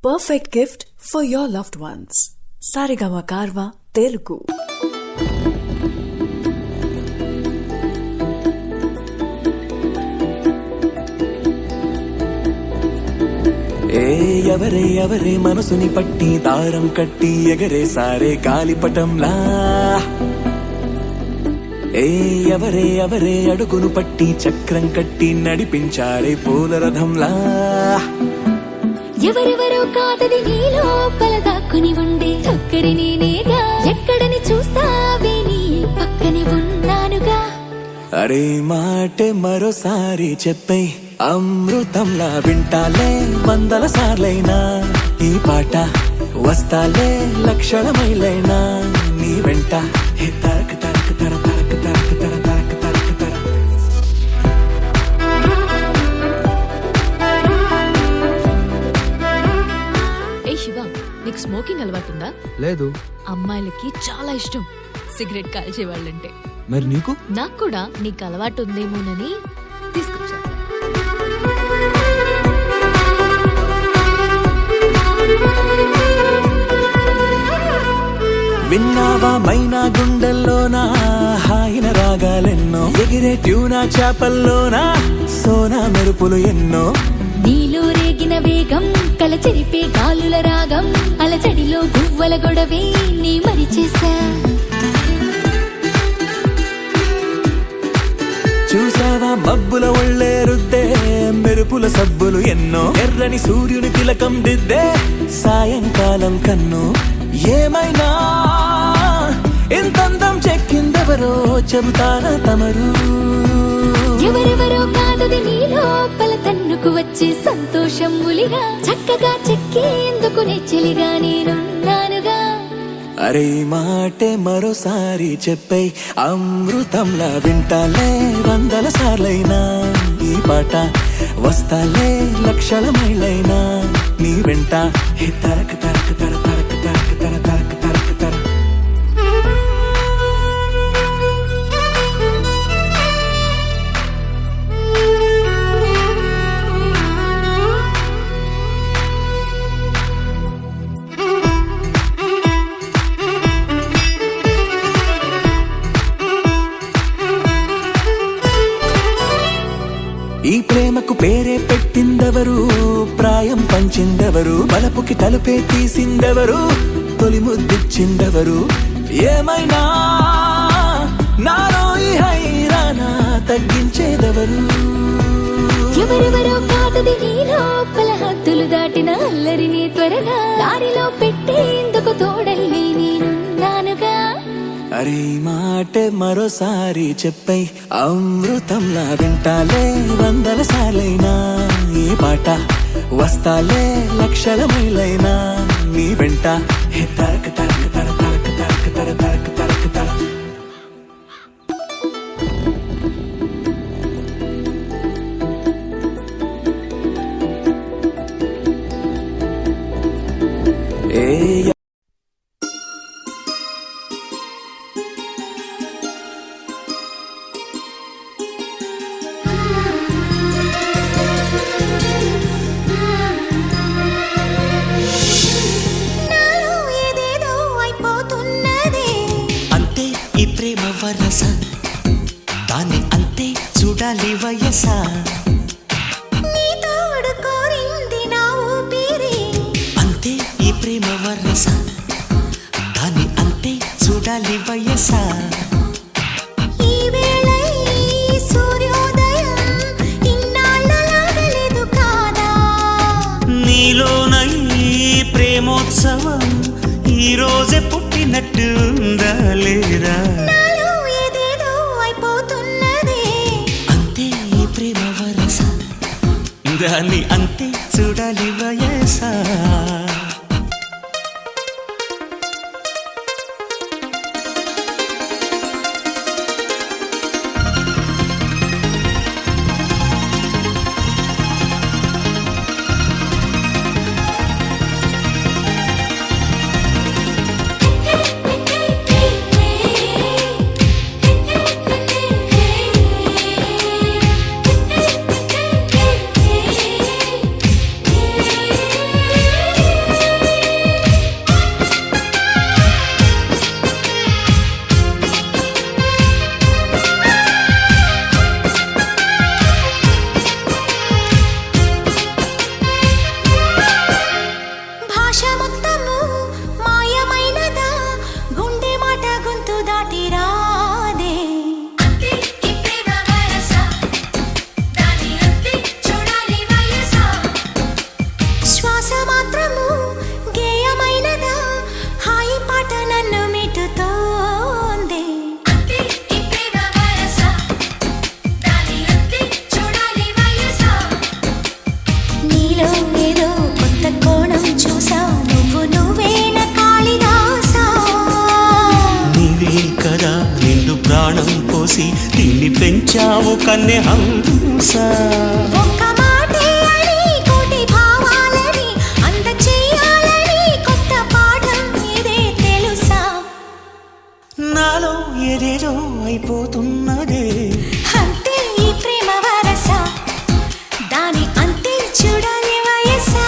perfect gift for your loved ones. Saregama Karva Telugu. ఎవరే ఎవరే మనసుని పట్టి దారం కట్టి ఎగరే సారే గాలిపటంలా. ఎవరే ఎవరే అడుగును పట్టి చక్రం కట్టి నడిపించారే పూలరథంలా. ఎవరెవరో కాదది నీ లోపల దాక్కుని ఉండే అక్కడి నేనేగా. ఎక్కడని చూస్తావే నీ పక్కనే ఉన్నానుగా. అరే మాటే మరోసారి చెప్పే అమృతంలా వింటాలే వందల సార్లైనా ఈ పాట. వస్తాలే లక్షల మైలైనా నీ వెంట. హే తరక తరక తర తరక తరక తర తరక తరక తర. ఏ శివ, నీకు స్మోకింగ్ అలవాటుందా? లేదు. అమ్మాయిలకి చాలా ఇష్టం సిగరెట్ కాల్చేవాళ్ళంటే. మరి నీకు? నాకు కూడా నీకు అలవాటు ఉందేమోనని తీసుకొచ్చా. విన్నావా మైనా గుండెల్లోనా హాయిన రాగాలెన్నో. ఎగిరే ట్యూనా చేపల్లోనా సోనా మెరుపులు ఎన్నో. నీలో రేగిన వేగం కల చెరిపే గాలుల రాగం. అలచడిలో గువ్వల గొడవే నీ మరిచేసా. చూసావా మబ్బుల ఒళ్ళే రుద్దే మెరుపుల సబ్బులు ఎన్నో. ఎర్రని సూర్యుని తిలకం దిద్దే సాయంకాలం కన్ను. ఏమైనా ఎంతందం చెక్కిందెవరో చెబుతారా తమరు. ఎవరెవరో కాదది నీ లోపల తన్నుకు వచ్చే సంతోషం ములిగా. చక్కగా చెక్కేందుకు నెచ్చలిగా నేనున్నానుగా. అరే మాటే మరోసారి చెప్పే అమృతంలా వింటాలే వందల సార్లైనా ఈ పాట. వస్తాలే లక్షల మైలైనా నీ వెంట. హే తరక తరక తర తరక తరక తర తరక తరక తర. ఈ ప్రేమకు పేరే పెట్టిందెవరు, ప్రాయం పంచిందెవరు, బలపుకి తలుపే తీసిందెవరు, తొలి ముద్దిచ్చిందెవరు. ఏమైనా నాలో ఈ హైరానా తగ్గించేదెవరు. ఎవరెవరో కాదది నీ లోపల హద్దులు దాటిన అల్లరిని త్వరగా దారిలో పెట్టేందుకు తోడల్లి నేనున్నానుగా. అరే మాటే మరోసారి చెప్పే అమృతంలా వింటాలే వందల సార్లైనా ఈ పాట. వస్తాలే లక్షల మైలైనా నీ వెంట. హే తరక తరక తర తరక తరక తర తరక తరక తర. ఏ ప్రేమ వరస దాని అంతే చూడాలి వయస. నీ తోడు కోరింది నా ఊపిరి. అంతే ఈ ప్రేమ వరస దాని అంతే చూడాలి వయస. ఈ వేళ ఈ సూర్యోదయం ఇన్నాళ్ళలాగలేదు కాదా. నీలోన ఈ ప్రేమోత్సవం ఈ రోజే పుట్టినట్టు ఉందా లేదా. నాలో ఏదేదో అయిపోతున్నదే. అంతే ఈ ప్రేమ వరస దాన్ని అంతే చూడాలి వయస. మాత్రము గేయమైనదా హాయి పాట నన్ను మిటుతోంది నీలో ఏదో కొత్త కోణం చూసా నువ్వేన కాళిదాసా నీవే కదా నిండు ప్రాణం పోసి తిండి పెంచావు కన్నె హంస ఒక్క మాటే అని కోటి భావాలని అంత చెయ్యాలని కొత్త పాఠం ఇదే తెలుసా నాలో ఏదేదో అయిపోతున్నదే అంతే ఈ ప్రేమ వరస దాని అంతే చూడాలి వయసా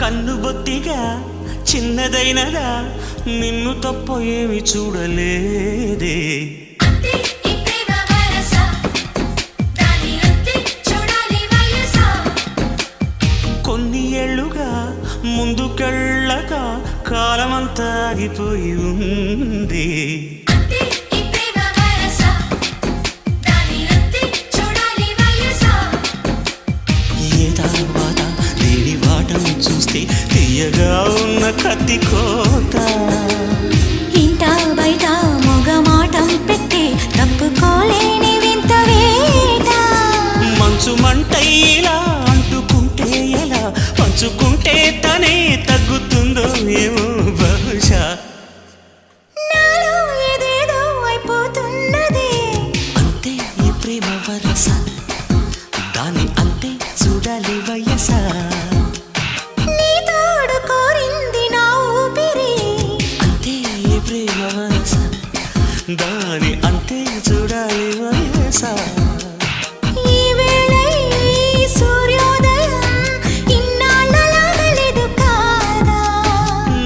కన్ను బొత్తిగా చిన్నదైనదా నిన్ను తప్ప ఏమి చూడలేదే కొన్ని ఏళ్ళుగా ముందుకెళ్ళక కాలమంతా ఆగిపోయి ఉంది ఏ తర్వాత దేని వాటం చూస్తే తీయగా ఉన్న కత్తి కోత ఇంట బయట మొగమాటం పెట్టి తప్పుకోలేని వింత వేట మంచు మంటైలా అంటుకుంటే ఎలా పంచుకుంటే తనే తగ్గుతుందో ఏమో బహుశా నాలో ఏదేదో అయిపోతున్నది అంతే ఈ ప్రేమ వరస దాని అంతే చూడాలి వయసా నీ తోడు కోరింది నా ఊపిరి అంతే ఈ ప్రేమ వరస దాని అంతే చూడాలి వయసా ఈ వేళ ఈ సూర్యోదయం ఇన్నాళ్ళలాగలేదు కాదా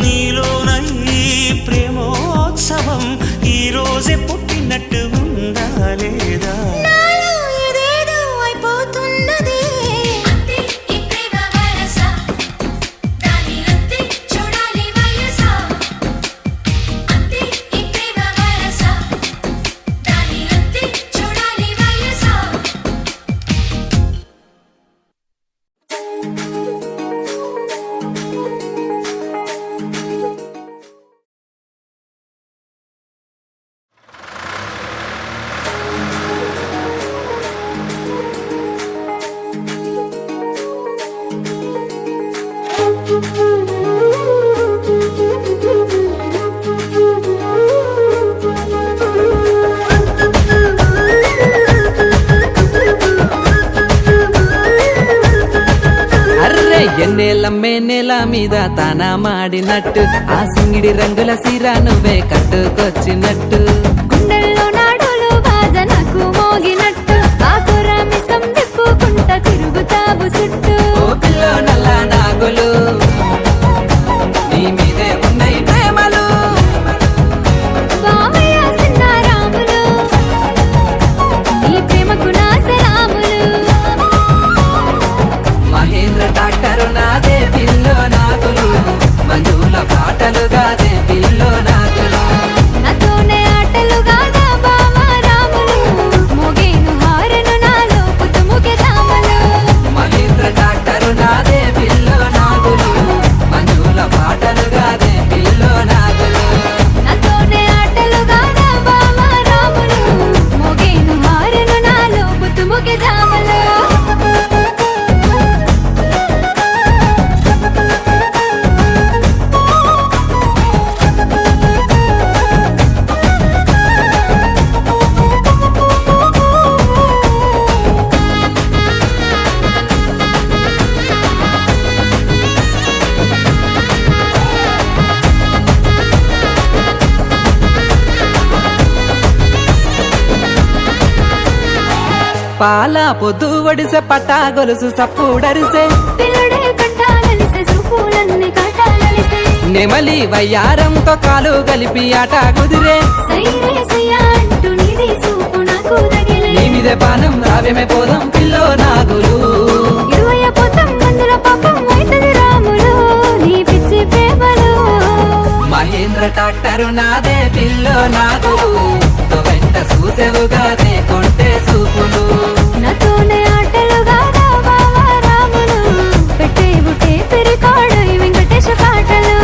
నీలోన ఈ ప్రేమోత్సవం ఈ రోజే పుట్టినట్టు ఉందా లేదా నాలో ఏదేదో అయిపోతున్నది అర్రే ఎన్నేళ్ళ మేనేల మీద తాన మాడినట్టు ఆ సింగిడి రంగుల సీర నువ్వే కట్టుకొచ్చినట్టు గుండెల్లో నాడులు బాజనకు మోగినట్టు ఆకుర మిసం తిప్పుకుంట తిరుగుతావు చుట్టూ ఓ పిల్లో నల్ల నాగులు నీ మీదే ఉన్నాయి ప్రేమలు బామయ్య సిన్నారాములు ఈ ప్రేమకు నా సలాములు మహేంద్ర డాక్టరు నాదే పిల్లో నాగులు మంజుల పాటలు గాదే పిల్లో నాగులు నాతోనే పాల పొద్దు ఒడిసె పట్టా గొలుసు సప్పుడరిసే పిల్లడే కట్టాలలిసే చూపులన్నీ కాటాలలిసే నెమలి వయ్యారంతో కాలు కలిపి ఆట కుదిరే సైరే సయ్యా అంటూ నీది చూపు నాకు తగిలే నీ మీదే పానం రావేమే పోదాం పిల్లో నాగులు ఇరువయ్య పోతం మందుల పాపం అయితది రాములు నీ పిచ్చి ప్రేమలు మహేంద్ర ట్రాక్టరు నాదే పిల్లో నాగులు తో వెంట చూసేవుగాదే కొంటే చూపులు నాతోనే ఆటలు గాదా బావా రాములు పెట్టే బుట్టే పిరికాడు ఈ వెంకటేశ పాటలు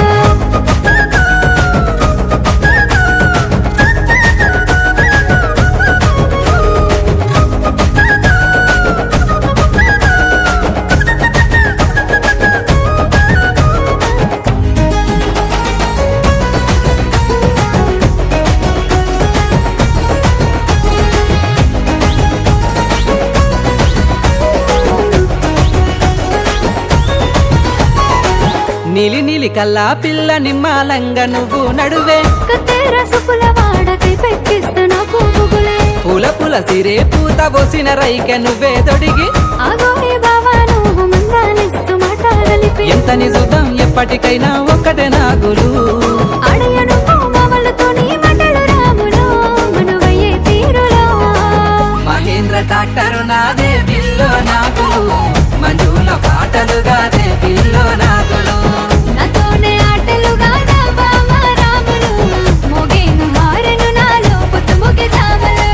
నీలి నీలి కల్లా పిల్ల నిమ్మాలంగ నువ్వు నడువే కత్తెర సుపుల వాడకై పెట్టిస్తున్న పువ్వులే పూల పూల సిరే పూత పోసిన రైక నువ్వే తొడిగి ఆగోయే బావా నువ్వు మందాలిస్తూ మాటలిపి ఎంత నిజుదాం ఎప్పటికైనా ఒక్కటే నాగులు అడయ నువ్వు మామలతో నీ మాటలు రాములు మనువయ్యే తీరులో మహేంద్ర ట్రాక్టరు నాదే పిల్లో నాగులు మంజుల పాటలుగాదే పిల్లో నాగులు నాతోనే ఆటలు గాదా బావా రాములు మోగేను హారెను నాలో పొత్తు మొగే చామలు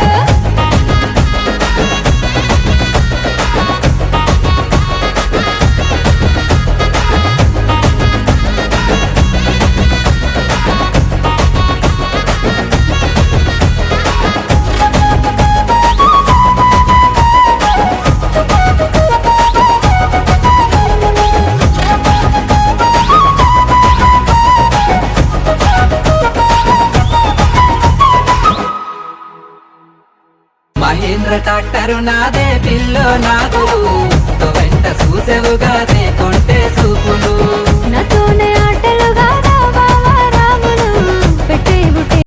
మహేంద్ర ట్రాక్టరు నాదే పిల్లో నాగులు తో వెంట చూసేవుగాదే కొంటే చూపులు నాతోనే ఆటలు